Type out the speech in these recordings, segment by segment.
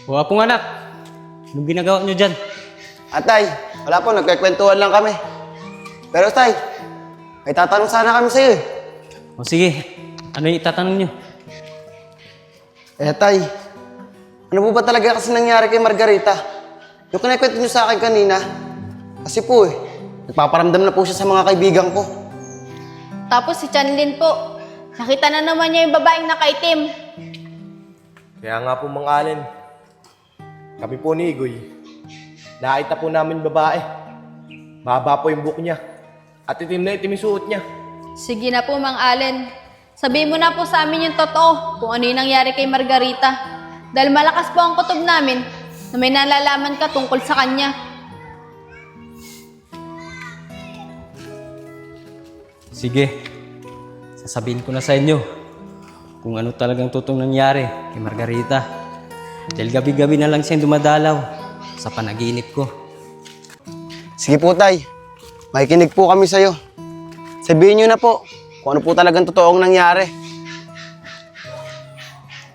O apong anak, anong ginagawa nyo dyan? Atay, wala po, nagkikwentuhan lang kami. Pero tay, may tatanong sana kami sa'yo eh. O sige, ano yung itatanong nyo? Tay, ano po ba talaga kasi nangyari kay Margarita? Yung kinikwento niyo sa akin kanina, kasi po nagpaparamdam na po siya sa mga kaibigan ko. Tapos si Chanlin po, nakita na naman niya yung babaeng nakaitim. Kaya nga po Mang Allen, kami po ni Igoy, nakita po namin babae. Mahaba po yung buhok niya at itim na itim yung suot niya. Sige na po, Mang Allen. Sabihin mo na po sa amin yung totoo kung ano yung nangyari kay Margarita. Dahil malakas po ang kutob namin na may nalalaman ka tungkol sa kanya. Sige, sasabihin ko na sa inyo kung ano talagang totoong nangyari kay Margarita. Dahil gabi-gabi na lang siyang dumadalaw sa panaginip ko. Sige po tay, makikinig po kami sa'yo. Sabihin niyo na po kung ano po talagang totoong nangyari.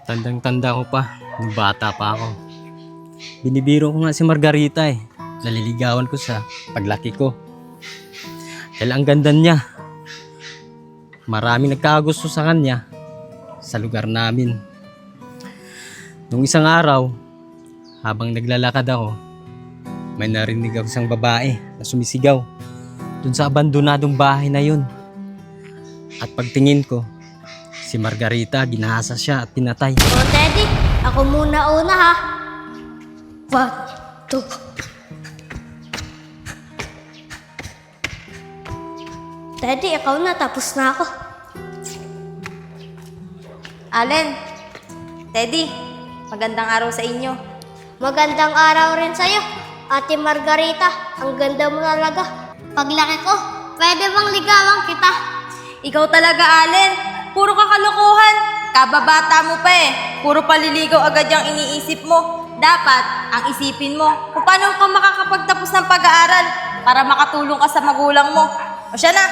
Tandang-tanda ko pa, nung bata pa ako. Binibiro ko nga si Margarita eh. Naliligawan ko sa paglaki ko. Dahil ang ganda niya. Maraming nagkagusto sa kanya sa lugar namin. Nung isang araw, habang naglalakad ako, may narinig ako isang babae na sumisigaw dun sa abandonadong bahay na yun. At pagtingin ko, si Margarita, ginahasa siya at pinatay. O, Teddy, ako muna una ha. 1, 2. Teddy, ikaw na. Tapos na ako. Allen, Teddy, magandang araw sa inyo. Magandang araw rin sa'yo, Ate Margarita. Ang ganda mo talaga. Paglaki ko, pwede bang ligawan kita? Ikaw talaga, Allen. Puro kakalokohan. Kababata mo pa eh. Puro paliligaw agad yung iniisip mo. Dapat, ang isipin mo, kung paano ka makakapagtapos ng pag-aaral para makatulong ka sa magulang mo. O siya na,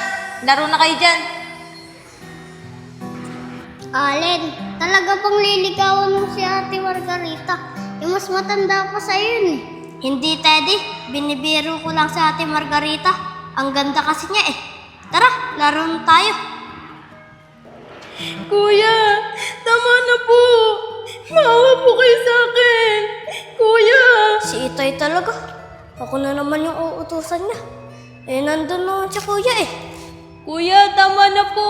laro na kayo dyan. Allen, talaga pang liligawan mo si Ate Margarita. Yung mas matanda pa sa'yo yun eh. Hindi, Teddy. Binibiro ko lang sa Ate Margarita. Ang ganda kasi niya eh. Tara, laro na tayo. Kuya, tama na po. Maawa po kayo sa akin. Kuya! Si Itay talaga. Ako na naman yung uutusan niya. Eh, nandun naman si Kuya eh. Kuya, tama na po.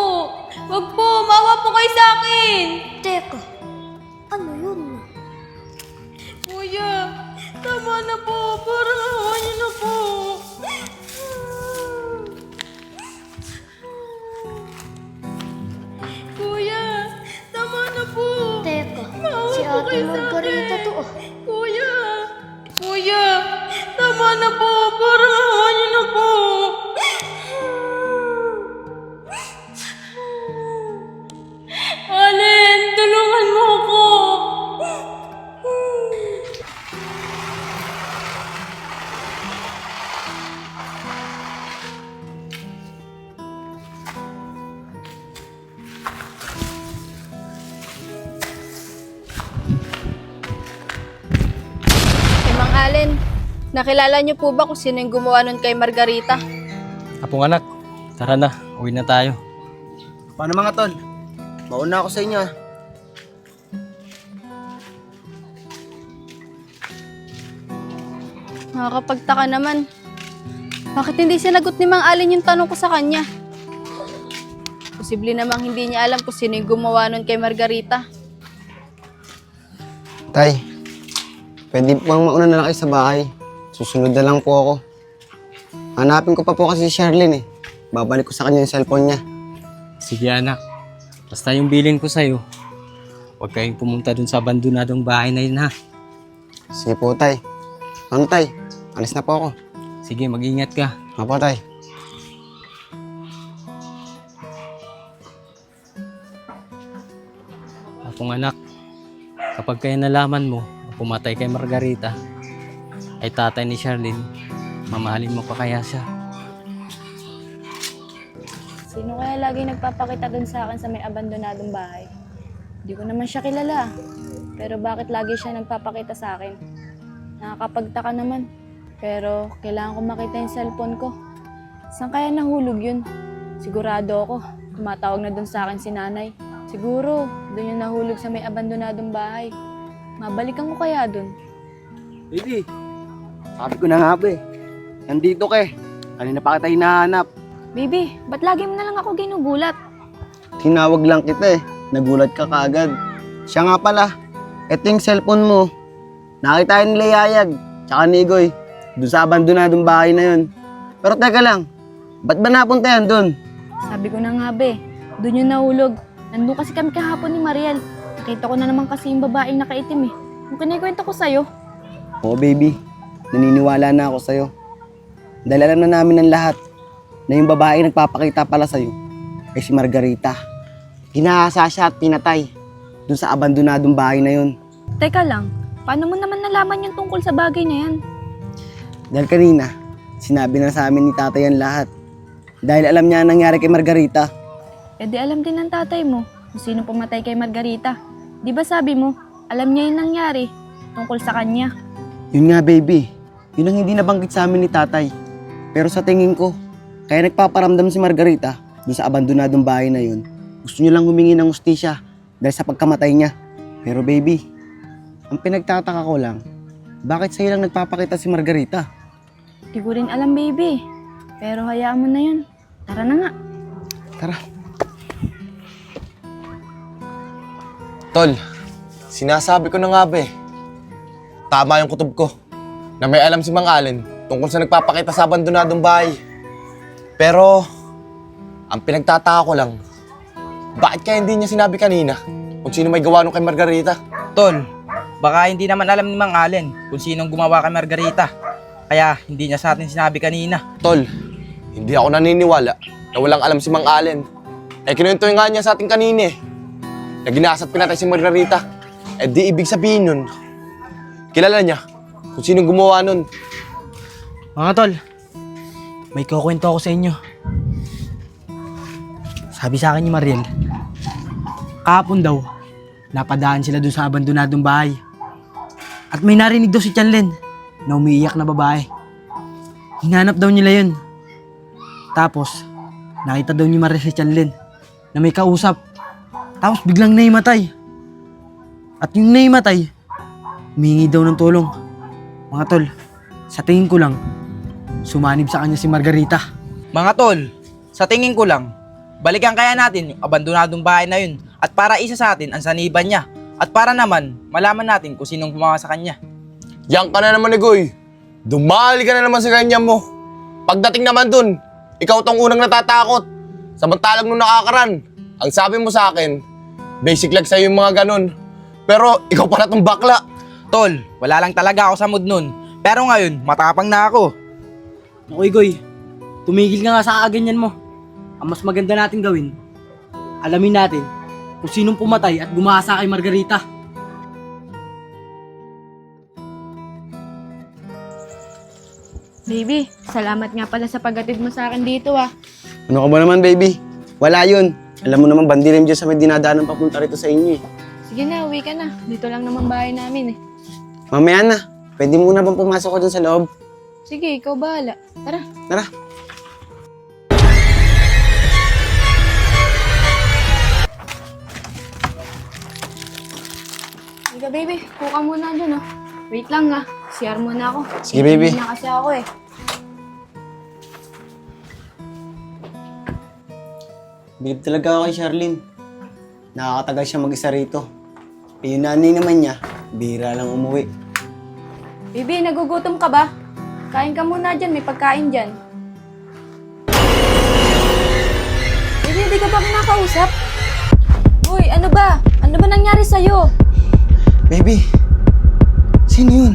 Wag po, maawa po kayo sa akin. Teka, ano yun? Kuya, tama na po. Parang awa niyo na po. Kuya, tama na po. Teka, Maawa si po Ate kayo sa Margarita akin. to oh. Kuya, kuya, tama na po. Parang awa niyo na po. Allen, tulungan mo ako. Mang Allen, nakilala niyo po ba kung sino yung gumawa nun kay Margarita? Apong anak, tara na, uwi na tayo. Paano mga tol? Mauna ako sa inyo ah. Nakakapagtaka naman. Bakit hindi sinagot ni Mang Allen yung tanong ko sa kanya? Posible namang hindi niya alam kung sino yung gumawa nun kay Margarita. Tay, pwede pang mauna na lang kayo sa bahay. Susunod na lang po ako. Hanapin ko pa po kasi si Charlene eh. Babalik ko sa kanya yung cellphone niya. Sige anak, basta yung bilin ko sa'yo, huwag kayong pumunta dun sa abandonadong bahay na yun ha. Sige po tay. Ano tay? Alis na po ako. Sige, mag-ingat ka. Apo tay. Apong anak, kapag kaya nalaman mo na pumatay kay Margarita, ay tatay ni Charlene, mamahalin mo pa kaya siya? Sino kaya lagi nagpapakita dun sa akin sa may abandonadong bahay? Hindi ko naman siya kilala. Pero bakit lagi siya nagpapakita sa akin? Nakakapagtaka naman. Pero kailangan ko makita yung cellphone ko. Saan kaya nahulog yun? Sigurado ako, tumatawag na dun sa akin si nanay. Siguro, dun yung nahulog sa may abandonadong bahay. Mabalikan ko kaya dun? Baby, sabi ko na nga ba eh. Nandito ka eh. Kanina pa kita hinahanap. Baby, ba't lagi mo na lang ako ginugulat? Tinawag lang kita eh. Nagulat ka kaagad. Siya nga pala, eto yung cellphone mo. Nakita nila Yayag, tsaka ni Igoy, doon sa abandonadong bahay na yun. Pero teka lang, ba't ba napunta yan doon? Sabi ko na nga be, dun yung nahulog. Nandun kasi kami kahapon ni Mariel. Nakita ko na naman kasi yung babaeng nakaitim eh. Yung kinikwento ko sa'yo. Oo baby, naniniwala na ako sa'yo. Dahil alam na namin ng lahat na yung babae nagpapakita pala sa'yo ay si Margarita. Ginahasa siya at pinatay doon sa abandonadong bahay na yun. Teka lang, paano mo naman nalaman yung tungkol sa bagay na yan? Dahil kanina, sinabi na sa amin ni tatay ang lahat. Dahil alam niya ang nangyari kay Margarita. Eh di alam din ng tatay mo kung sino pumatay kay Margarita. Di ba sabi mo, alam niya yung nangyari tungkol sa kanya? Yun nga baby, yun ang hindi nabanggit sa amin ni tatay. Pero sa tingin ko, kaya nagpaparamdam si Margarita doon sa abandonadong bahay na yun. Gusto niya lang humingi ng hustisya dahil sa pagkamatay niya. Pero baby, ang pinagtataka ko lang, bakit sa'yo lang nagpapakita si Margarita? Di ko rin alam baby. Pero hayaan mo na yun. Tara na nga. Tara. Tol, sinasabi ko na nga ba eh. Tama yung kutob ko na may alam si Mang Allen tungkol sa nagpapakita sa abandonadong bahay. Pero, ang pinagtataka ko lang, bakit kaya hindi niya sinabi kanina kung sino may gawa nung kay Margarita? Tol, baka hindi naman alam ni Mang Allen kung sinong gumawa kay Margarita. Kaya hindi niya sa atin sinabi kanina. Tol, hindi ako naniniwala na walang alam si Mang Allen. Eh kinuwento nga niya sa atin kanina eh, na ginasa at pinatay si Margarita. Eh di ibig sabihin nun, kilala niya kung sinong gumawa nun. Mga tol, may kukwento ako sa inyo. Sabi sa akin ni Mariel, kahapon daw, napadaan sila dun sa abandonadong bahay. At may narinig daw si Chanlen na umiiyak na babae. Hinanap daw nila yun. Tapos, nakita daw ni Mariel si Chanlen na may kausap. Tapos biglang naimatay. At yung naimatay, humingi daw ng tulong. Mga tol, sa tingin ko lang, sumanib sa kanya si Margarita. Mga tol, sa tingin ko lang, balikan kaya natin yung abandonadong bahay na yun at para isa sa atin ang saniban niya at para naman malaman natin kung sinong gumawa sa kanya. Yan ka na naman, Igoy. Dumali ka na naman sa ganyan mo. Pagdating naman dun, ikaw tong unang natatakot. Samantalang nung nakakaran, ang sabi mo sa akin, basic lang sa'yo yung mga ganun. Pero ikaw pala tong bakla. Tol, wala lang talaga ako sa mood nun. Pero ngayon, matapang na ako. Okay, Goy. Tumigil ka nga sa kaganyan mo. Ang mas maganda natin gawin, alamin natin kung sinong pumatay at gumasa kay Margarita. Baby, salamat nga pala sa paghatid mo sa akin dito ah. Ano ka ba naman baby? Wala yun. Alam mo naman, bandirin dyan sa may dinadaanan papunta rito sa inyo eh. Sige na, uwi ka na. Dito lang naman bahay namin eh. Mamaya na, pwede muna bang pumasok ko dyan sa loob? Sige, ikaw bahala. Tara. Tara. Sige baby, kuka muna dyan oh. Wait lang ah, CR muna ako. Sige, baby. Hindi na kasi ako eh. Bilib talaga ako kay Charlene. Nakakatagal siya mag-isa rito. Eh, yung nanay naman niya, bihira lang umuwi. Baby, nagugutom ka ba? Kain ka muna dyan, may pagkain dyan. Baby, hindi ka ba kinakausap? Uy, ano ba? Ano ba nangyari sa'yo? Baby, sino yun?